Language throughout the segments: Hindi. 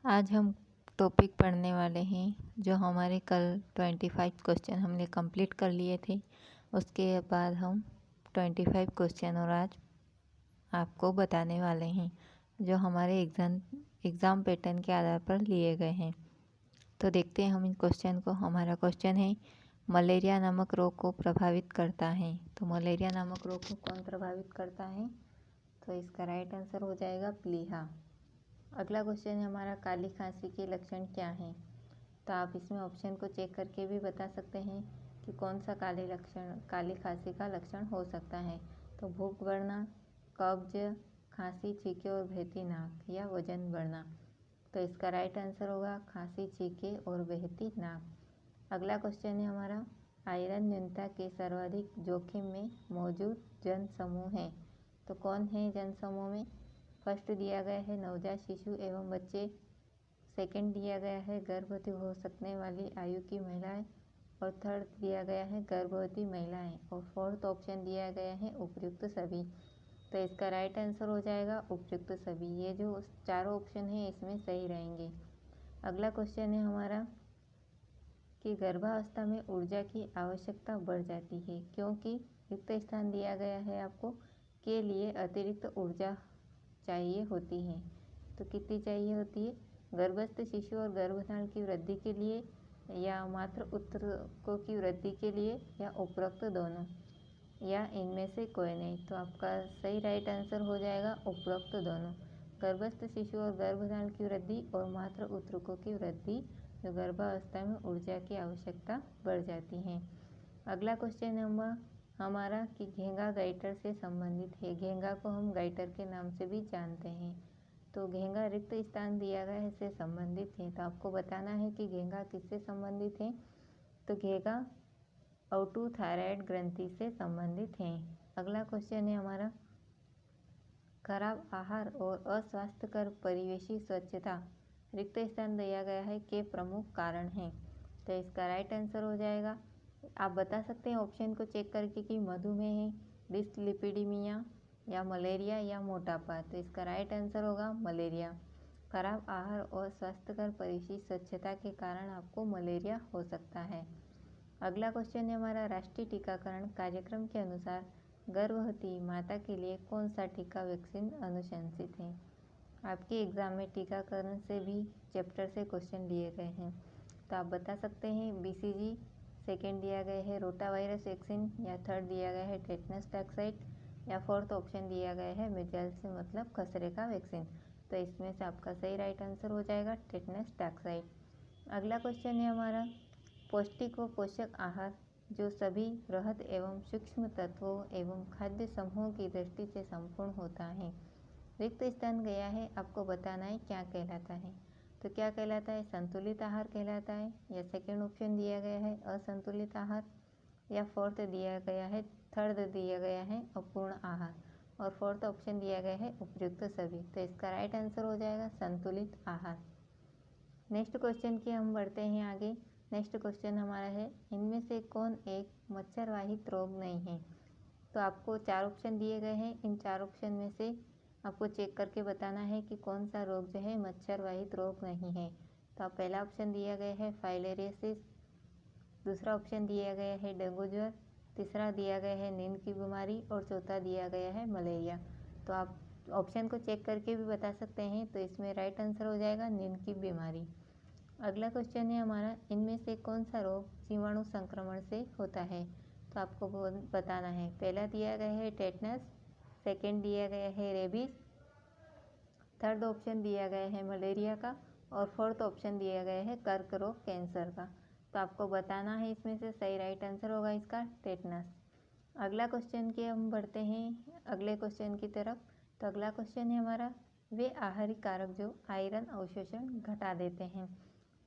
आज हम टॉपिक पढ़ने वाले हैं जो हमारे कल 25 क्वेश्चन हमने कंप्लीट कर लिए थे। उसके बाद हम 25 क्वेश्चन और आज आपको बताने वाले हैं जो हमारे एग्ज़ाम पैटर्न के आधार पर लिए गए हैं। तो देखते हैं हम इन क्वेश्चन को। हमारा क्वेश्चन है, मलेरिया नामक रोग को प्रभावित करता है। तो मलेरिया नामक रोग को कौन प्रभावित करता है? तो इसका राइट आंसर हो जाएगा प्लीहा। अगला क्वेश्चन है हमारा, काली खांसी के लक्षण क्या हैं? तो आप इसमें ऑप्शन को चेक करके भी बता सकते हैं कि कौन सा काली खांसी का लक्षण हो सकता है। तो भूख बढ़ना, कब्ज, खांसी, छींके और बहती नाक या वजन बढ़ना। तो इसका राइट आंसर होगा खांसी, छींके और बहती नाक। अगला क्वेश्चन है हमारा, आयरन न्यूनता के सर्वाधिक जोखिम में मौजूद जन समूह है। तो कौन है जन समूह में? फर्स्ट दिया गया है नवजात शिशु एवं बच्चे, सेकंड दिया गया है गर्भवती हो सकने वाली आयु की महिलाएं, और थर्ड दिया गया है गर्भवती महिलाएं, और फोर्थ ऑप्शन दिया गया है उपयुक्त सभी। तो इसका राइट आंसर हो जाएगा उपयुक्त सभी। ये जो चारों ऑप्शन है इसमें सही रहेंगे। अगला क्वेश्चन है हमारा कि गर्भावस्था में ऊर्जा की आवश्यकता बढ़ जाती है क्योंकि रिक्त स्थान दिया गया है आपको के लिए अतिरिक्त ऊर्जा चाहिए होती है। तो कितनी चाहिए होती है? गर्भस्थ शिशु और गर्भधारण की वृद्धि के लिए, या मात्र उत्तकों की वृद्धि के लिए, या उपरोक्त दोनों, या इनमें से कोई नहीं। तो आपका सही राइट आंसर हो जाएगा उपरोक्त दोनों। गर्भस्थ शिशु और गर्भधारण की वृद्धि और मात्र उत्तकों की वृद्धि, जो गर्भावस्था में ऊर्जा की आवश्यकता बढ़ जाती है। अगला क्वेश्चन नंबर हमारा कि घेंगा गाइटर से संबंधित है। घेंगा को हम गाइटर के नाम से भी जानते हैं। तो घेंगा रिक्त स्थान दिया गया है से संबंधित है। तो आपको बताना है कि घेंगा किससे संबंधित है। तो घेंगा ऑटोथायरॉइड ग्रंथि से संबंधित है। अगला क्वेश्चन है हमारा, खराब आहार और अस्वास्थ्यकर परिवेशी स्वच्छता रिक्त स्थान दिया गया है के प्रमुख कारण हैं। तो इसका राइट आंसर हो जाएगा, आप बता सकते हैं ऑप्शन को चेक करके कि मधुमेह है, डिसलिपिडीमिया, या मलेरिया, या मोटापा। तो इसका राइट आंसर होगा मलेरिया। खराब आहार और स्वास्थ्यकर परिवेशी स्वच्छता के कारण आपको मलेरिया हो सकता है। अगला क्वेश्चन है हमारा, राष्ट्रीय टीकाकरण कार्यक्रम के अनुसार गर्भवती माता के लिए कौन सा टीका वैक्सीन अनुशंसित है? आपके एग्जाम में टीकाकरण से भी चैप्टर से क्वेश्चन लिए गए हैं। तो आप बता सकते हैं बीसीजी, सेकेंड दिया गया है रोटा वायरस वैक्सीन, या थर्ड दिया गया है टेटनस टॉक्साइड, या फोर्थ ऑप्शन दिया गया है मीजल्स से मतलब खसरे का वैक्सीन। तो इसमें से आपका सही राइट आंसर हो जाएगा टेटनस टॉक्साइड। अगला क्वेश्चन है हमारा, पौष्टिक व पोषक आहार जो सभी बृहद एवं सूक्ष्म तत्वों एवं खाद्य समूहों की दृष्टि से संपूर्ण होता है। रिक्त स्थान गया है, आपको बताना है क्या कहलाता है। तो क्या कहलाता है? संतुलित आहार कहलाता है, या सेकेंड ऑप्शन दिया गया है असंतुलित आहार, या फोर्थ दिया गया है, थर्ड दिया गया है अपूर्ण आहार, और फोर्थ ऑप्शन दिया गया है उपयुक्त सभी। तो इसका राइट आंसर हो जाएगा संतुलित आहार। नेक्स्ट क्वेश्चन की हम बढ़ते हैं आगे। नेक्स्ट क्वेश्चन हमारा है, इनमें से कौन एक मच्छर वाहित रोग नहीं है? तो आपको चार ऑप्शन दिए गए हैं। इन चार ऑप्शन में से आपको चेक करके बताना है कि कौन सा रोग जो है मच्छर वाहित रोग नहीं है। तो आप पहला ऑप्शन दिया गया है फाइलेरियासिस, दूसरा ऑप्शन दिया गया है डेंगू ज्वर, तीसरा दिया गया है नींद की बीमारी, और चौथा दिया गया है मलेरिया। तो आप ऑप्शन को चेक करके भी बता सकते हैं। तो इसमें राइट आंसर हो जाएगा नींद की बीमारी। अगला क्वेश्चन है हमारा, इनमें से कौन सा रोग जीवाणु संक्रमण से होता है? तो आपको बताना है। पहला दिया गया है टेटनस, सेकेंड दिया गया है रेबीज, थर्ड ऑप्शन दिया गया है मलेरिया का, और फोर्थ ऑप्शन दिया गया है कर्क रोग कैंसर का। तो आपको बताना है इसमें से सही राइट आंसर होगा इसका टेटनस। अगला क्वेश्चन के हम बढ़ते हैं अगले क्वेश्चन की तरफ। तो अगला क्वेश्चन है हमारा, वे आहारी कारक जो आयरन अवशोषण घटा देते हैं।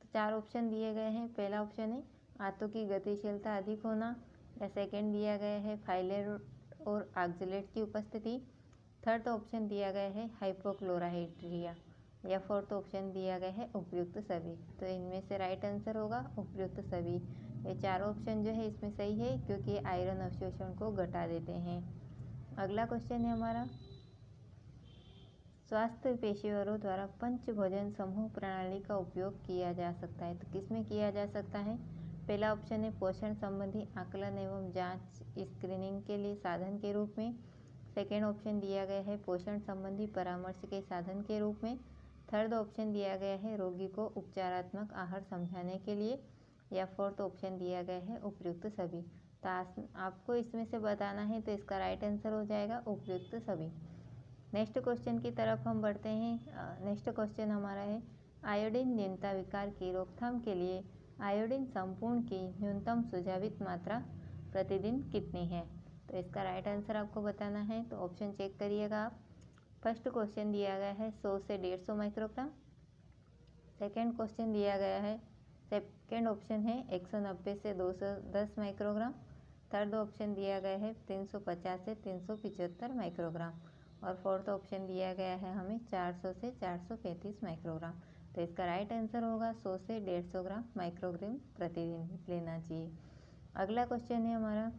तो चार ऑप्शन दिए गए हैं। पहला ऑप्शन है आंतों की गतिशीलता अधिक होना, या सेकेंड दिया गया है फाइलेट और ऑक्जेलेट की उपस्थिति, थर्ड ऑप्शन दिया गया है हाइपोक्लोराइड्रिया, या फोर्थ ऑप्शन दिया गया है उपयुक्त सभी। तो इनमें से राइट आंसर होगा उपयुक्त सभी। ये चारों ऑप्शन जो है इसमें सही है क्योंकि ये आयरन अवशोषण को घटा देते हैं। अगला क्वेश्चन है हमारा, स्वास्थ्य पेशेवरों द्वारा पंच भोजन समूह प्रणाली का उपयोग किया जा सकता है। तो किसमें किया जा सकता है? पहला ऑप्शन है पोषण संबंधी आकलन एवं जांच स्क्रीनिंग के लिए साधन के रूप में। सेकेंड ऑप्शन दिया गया है पोषण संबंधी परामर्श के साधन के रूप में। थर्ड ऑप्शन दिया गया है रोगी को उपचारात्मक आहार समझाने के लिए। या फोर्थ ऑप्शन दिया गया है उपयुक्त सभी। तो आपको इसमें से बताना है, तो इसका राइट आंसर हो जाएगा उपयुक्त सभी। नेक्स्ट क्वेश्चन की तरफ हम बढ़ते हैं। नेक्स्ट क्वेश्चन हमारा है आयोडीन न्यूनता विकार की रोकथाम के लिए आयोडीन संपूर्ण की न्यूनतम सुझावित मात्रा प्रतिदिन कितनी है? तो इसका राइट आंसर आपको बताना है, तो ऑप्शन चेक करिएगा आप। फर्स्ट क्वेश्चन दिया गया है 100 से 150 माइक्रोग्राम। सेकेंड क्वेश्चन दिया गया है, सेकेंड ऑप्शन है 190 से 210 माइक्रोग्राम। थर्ड ऑप्शन दिया गया है 350 से 375 माइक्रोग्राम। और फोर्थ ऑप्शन दिया गया है हमें 400 से 435 माइक्रोग्राम। तो इसका राइट आंसर होगा 100 से 150 ग्राम माइक्रोग्राम प्रतिदिन लेना चाहिए। अगला क्वेश्चन है हमारा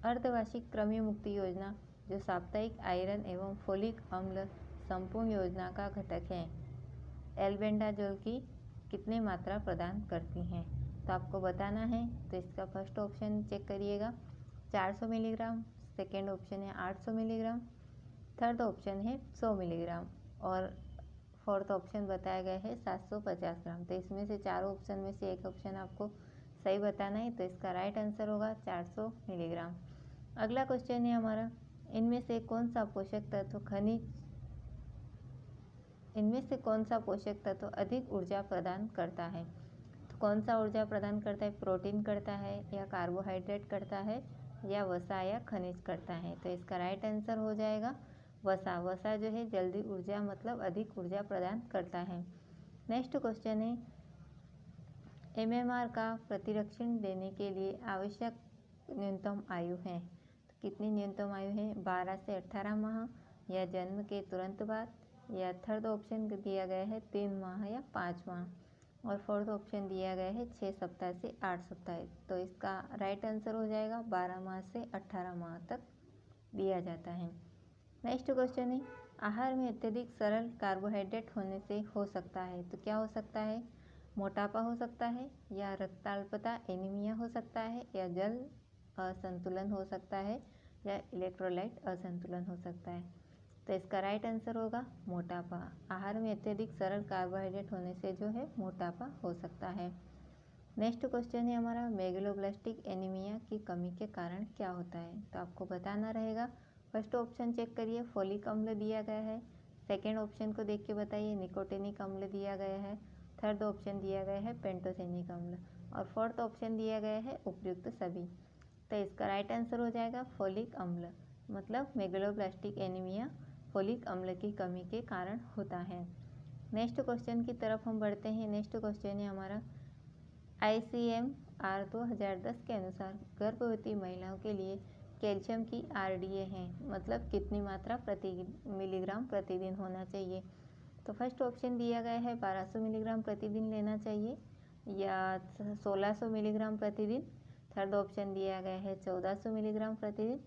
अर्धवार्षिक कृमि मुक्ति योजना जो साप्ताहिक आयरन एवं फोलिक अम्ल संपूर्ण योजना का घटक है, एल्बेंडाजोल की कितनी मात्रा प्रदान करती हैं? तो आपको बताना है, तो इसका फर्स्ट ऑप्शन चेक करिएगा 400 मिलीग्राम। सेकेंड ऑप्शन है 800 मिलीग्राम। थर्ड ऑप्शन है 100 मिलीग्राम और फोर्थ ऑप्शन बताया गया है 750 ग्राम। तो इसमें से चारों ऑप्शन में से एक ऑप्शन आपको सही बताना है, तो इसका राइट आंसर होगा 400 मिलीग्राम। अगला क्वेश्चन है हमारा इनमें से कौन सा पोषक तत्व अधिक ऊर्जा प्रदान करता है? तो कौन सा ऊर्जा प्रदान करता है? प्रोटीन करता है या कार्बोहाइड्रेट करता है या वसा या खनिज करता है? तो इसका राइट आंसर हो जाएगा वसा। वसा जो है जल्दी ऊर्जा मतलब अधिक ऊर्जा प्रदान करता है। नेक्स्ट क्वेश्चन है एमएमआर का प्रतिरक्षण देने के लिए आवश्यक न्यूनतम आयु है। तो कितनी न्यूनतम आयु है? 12 से 18 माह या जन्म के तुरंत बाद। या थर्ड ऑप्शन दिया गया है 3 माह या 5 माह। और फोर्थ ऑप्शन दिया गया है 6 सप्ताह से 8 सप्ताह। तो इसका राइट आंसर हो जाएगा 12 माह से 18 माह तक दिया जाता है। नेक्स्ट क्वेश्चन है आहार में अत्यधिक सरल कार्बोहाइड्रेट होने से हो सकता है। तो क्या हो सकता है? मोटापा हो सकता है या रक्ताल्पता एनीमिया हो सकता है या जल असंतुलन हो सकता है या इलेक्ट्रोलाइट असंतुलन हो सकता है। तो इसका राइट आंसर होगा मोटापा। आहार में अत्यधिक सरल कार्बोहाइड्रेट होने से जो है मोटापा हो सकता है। नेक्स्ट क्वेश्चन है हमारा मेगलोब्लास्टिक एनीमिया की कमी के कारण क्या होता है? तो आपको बताना रहेगा। फर्स्ट ऑप्शन चेक करिए फोलिक अम्ल दिया गया है। सेकेंड ऑप्शन को देख के बताइए निकोटिनिक अम्ल दिया गया है। थर्ड ऑप्शन दिया गया है पेंटोथेनिक अम्ल और फोर्थ ऑप्शन दिया गया है उपयुक्त सभी। तो इसका राइट आंसर हो जाएगा फोलिक अम्ल, मतलब मेगलोब्लास्टिक एनीमिया फोलिक अम्ल की कमी के कारण होता है। नेक्स्ट क्वेश्चन की तरफ हम बढ़ते हैं। नेक्स्ट क्वेश्चन है हमारा ICMR 2010 के अनुसार गर्भवती महिलाओं के लिए कैल्शियम की RDA है, मतलब कितनी मात्रा प्रति मिलीग्राम प्रतिदिन होना चाहिए? तो फर्स्ट ऑप्शन दिया गया है 1200 मिलीग्राम प्रतिदिन लेना चाहिए या 1600 मिलीग्राम प्रतिदिन। थर्ड ऑप्शन दिया गया है 1400 मिलीग्राम प्रतिदिन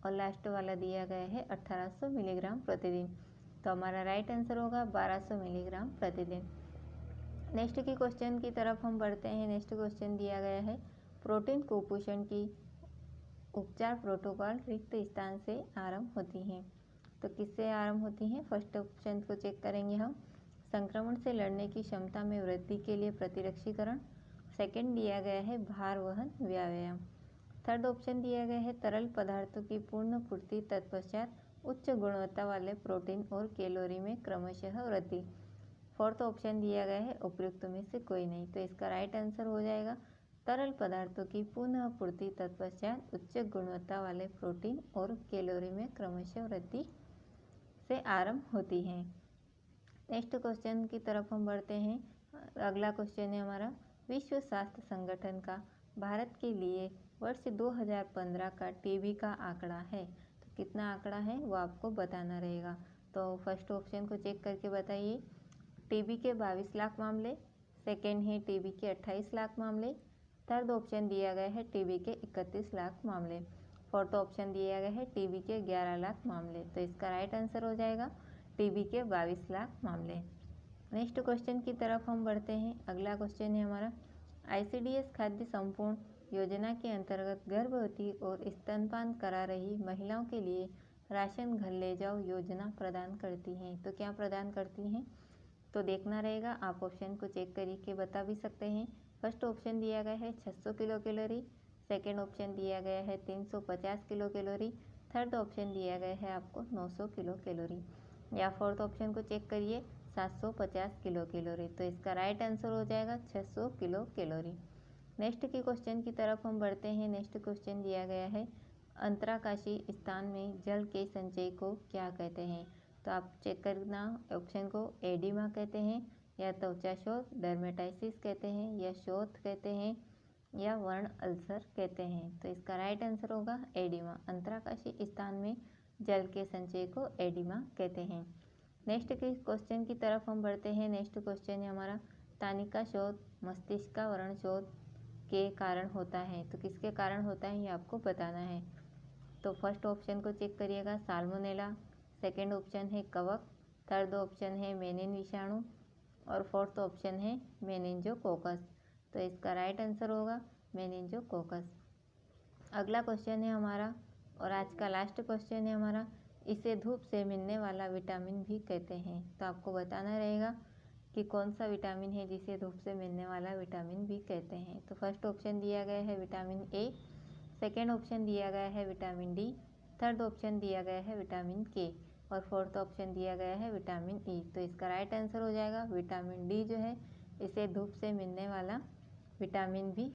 और लास्ट वाला दिया गया है 1800 मिलीग्राम प्रतिदिन। तो हमारा राइट आंसर होगा 1200 मिलीग्राम प्रतिदिन। नेक्स्ट की क्वेश्चन की तरफ हम बढ़ते हैं। नेक्स्ट क्वेश्चन दिया गया है प्रोटीन कुपोषण की उपचार प्रोटोकॉल रिक्त स्थान से आरंभ होती हैं। तो किससे आरंभ होती हैं? फर्स्ट ऑप्शन को चेक करेंगे हम संक्रमण से लड़ने की क्षमता में वृद्धि के लिए प्रतिरक्षीकरण। सेकंड दिया गया है भार वहन व्यायाम। थर्ड ऑप्शन दिया गया है तरल पदार्थों की पूर्ण पूर्ति तत्पश्चात उच्च गुणवत्ता वाले प्रोटीन और कैलोरी में क्रमशः वृद्धि। फोर्थ ऑप्शन दिया गया है उपयुक्त में से कोई नहीं। तो इसका राइट आंसर हो जाएगा तरल पदार्थों की पुनः पूर्ति तत्पश्चात उच्च गुणवत्ता वाले प्रोटीन और कैलोरी में क्रमशः वृद्धि से आरंभ होती है। नेक्स्ट क्वेश्चन की तरफ हम बढ़ते हैं। अगला क्वेश्चन है हमारा विश्व स्वास्थ्य संगठन का भारत के लिए वर्ष 2015 का टीबी का आंकड़ा है। तो कितना आंकड़ा है वो आपको बताना रहेगा। तो फर्स्ट ऑप्शन को चेक करके बताइए टीबी के 22 लाख मामले। सेकेंड है टीबी के 28 लाख मामले। थर्ड ऑप्शन दिया गया है टीबी के 31 लाख मामले। फोर्थ ऑप्शन दिया गया है टीबी के 11 लाख मामले। तो इसका राइट आंसर हो जाएगा टीबी के 22 लाख मामले। नेक्स्ट क्वेश्चन की तरफ हम बढ़ते हैं। अगला क्वेश्चन है हमारा, ICDS खाद्य संपूर्ण योजना के अंतर्गत गर्भवती और स्तनपान करा रही महिलाओं के लिए राशन घर ले जाओ योजना प्रदान करती हैं। तो क्या प्रदान करती हैं, तो देखना रहेगा। आप ऑप्शन को चेक करके बता भी सकते हैं। फर्स्ट ऑप्शन दिया गया है 600 किलो कैलोरी, सेकेंड ऑप्शन दिया गया है 350 किलो कैलोरी, थर्ड ऑप्शन दिया गया है आपको 900 किलो कैलोरी, या फोर्थ ऑप्शन को चेक करिए 750 किलो कैलोरी। तो इसका राइट आंसर हो जाएगा 600 किलो कैलोरी। नेक्स्ट के क्वेश्चन की तरफ हम बढ़ते हैं। नेक्स्ट क्वेश्चन दिया गया है, अंतराकाशी स्थान में जल के संचय को क्या कहते हैं। तो आप चेक करना ऑप्शन को, एडिमा कहते हैं, या त्वचा शोथ, डर्मेटाइसिस कहते हैं, या शोथ कहते हैं, या वर्ण अल्सर कहते हैं। तो इसका राइट आंसर होगा एडिमा। अंतराकाशी स्थान में जल के संचय को एडिमा कहते हैं। नेक्स्ट के क्वेश्चन की तरफ हम बढ़ते हैं। नेक्स्ट क्वेश्चन है हमारा, तानिका शोथ मस्तिष्कावरण शोथ के कारण होता है। तो किसके कारण होता है ये आपको बताना है। तो फर्स्ट ऑप्शन को चेक करिएगा, साल्मोनेला, सेकेंड ऑप्शन है कवक, थर्ड ऑप्शन है मेनिन विषाणु, और फोर्थ ऑप्शन है मेनिंजोकोकस। तो इसका राइट आंसर होगा मेनिंजोकोकस। अगला क्वेश्चन है हमारा, और आज का लास्ट क्वेश्चन है हमारा, इसे धूप से मिलने वाला विटामिन भी कहते हैं। तो आपको बताना रहेगा कि कौन सा विटामिन है जिसे धूप से मिलने वाला विटामिन भी कहते हैं। तो फर्स्ट ऑप्शन दिया गया है विटामिन ए, सेकेंड ऑप्शन दिया गया है विटामिन डी, थर्ड ऑप्शन दिया गया है विटामिन के, और फोर्थ ऑप्शन दिया गया है विटामिन ई। तो इसका राइट आंसर हो जाएगा विटामिन डी जो है, इसे धूप से मिलने वाला विटामिन भी